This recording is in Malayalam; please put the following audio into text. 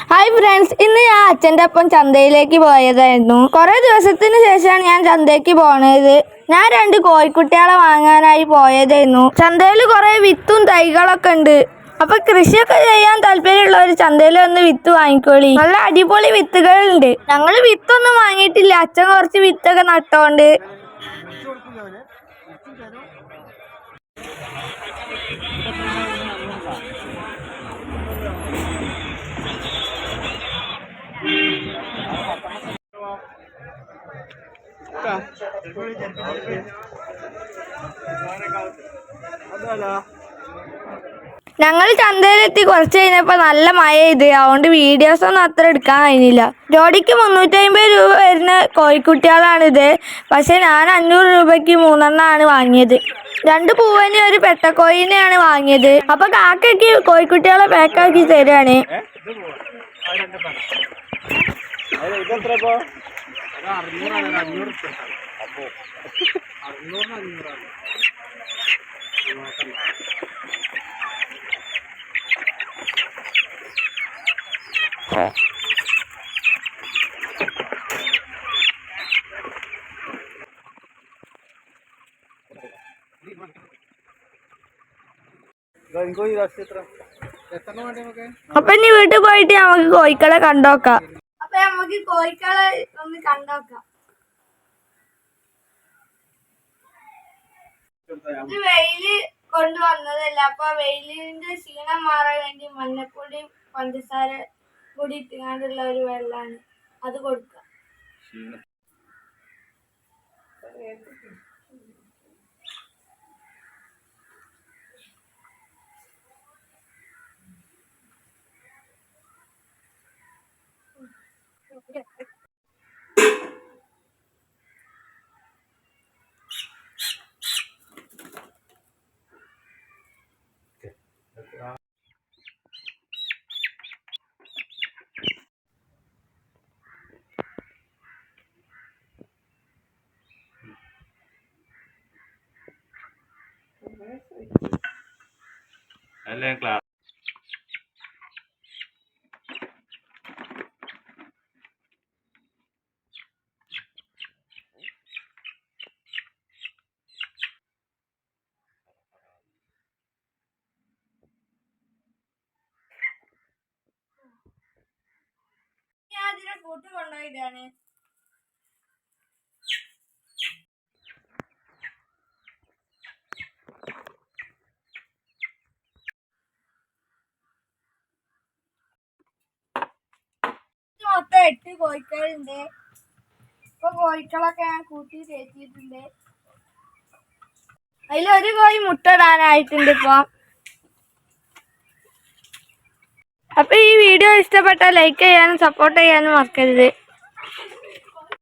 ഹായ് ഫ്രണ്ട്സ്, ഇന്ന് ഞാൻ അച്ഛൻ്റെ ഒപ്പം ചന്തയിലേക്ക് പോയതായിരുന്നു. കുറേ ദിവസത്തിന് ശേഷമാണ് ഞാൻ ചന്തയ്ക്ക് പോണത്. ഞാൻ 2 കോഴിക്കുട്ടികളെ വാങ്ങാനായി പോയതായിരുന്നു. ചന്തയിൽ കുറേ വിത്തും തൈകളൊക്കെ ഉണ്ട്. അപ്പൊ കൃഷിയൊക്കെ ചെയ്യാൻ താല്പര്യമുള്ളവർ ചന്തയിൽ വന്ന് വിത്ത് വാങ്ങിക്കോളി. നല്ല അടിപൊളി വിത്തുകളുണ്ട്. ഞങ്ങൾ വിത്തൊന്നും വാങ്ങിയിട്ടില്ല, അച്ഛൻ കുറച്ച് വിത്തൊക്കെ നട്ടോണ്ട്. ഞങ്ങൾ ചന്തയിലെത്തി കുറച്ച് കഴിഞ്ഞപ്പോൾ നല്ല മഴ പെയ്ത്, അതുകൊണ്ട് വീഡിയോസൊന്നും അത്ര എടുക്കാൻ കഴിഞ്ഞില്ല. ജോഡിക്ക് 350 രൂപ വരുന്ന കോഴിക്കുട്ടികളാണിത്. പക്ഷെ ഞാൻ 500 രൂപയ്ക്ക് 3 വാങ്ങിയത്. 2 പൂവന് ഒരു പെട്ടക്കോയിനെയാണ് വാങ്ങിയത്. അപ്പൊ കാക്കയ്ക്ക് കോഴിക്കുട്ടികളെ പാക്കാക്കി തരുവാണ്. അപ്പൊ ഇനി വീട്ടിൽ പോയിട്ട് നമുക്ക് കോഴിക്കളെ കണ്ടോക്കാം. അപ്പൊ നമുക്ക് കോഴിക്കളെ ഒന്ന് കണ്ടോക്കാം. ഇത് വെയില് കൊണ്ടുവന്നതല്ല, അപ്പൊ വെയിലിന്റെ ക്ഷീണം മാറാൻ വേണ്ടി മഞ്ഞപ്പൊടി പഞ്ചസാര കൂടി ഇട്ടുകൊണ്ടുള്ള ഒരു വെള്ളമാണ് അത് കൊടുക്കുക. കൂട്ട് കൊണ്ടുപോയിട്ടാണ് മൊത്തം 8 കോഴിക്കളുണ്ട്. ഇപ്പൊ കോഴിക്കളൊക്കെ ഞാൻ കൂട്ടി തേച്ചിട്ടുണ്ട്. അതിലൊരു കോഴി മുട്ട ഇടാനായിട്ടുണ്ട് ഇപ്പൊ. അപ്പൊ ഈ വീഡിയോ ഇഷ്ടപ്പെട്ടാൽ ലൈക്ക് ചെയ്യാനും സപ്പോർട്ട് ചെയ്യാനും മറക്കരുത്.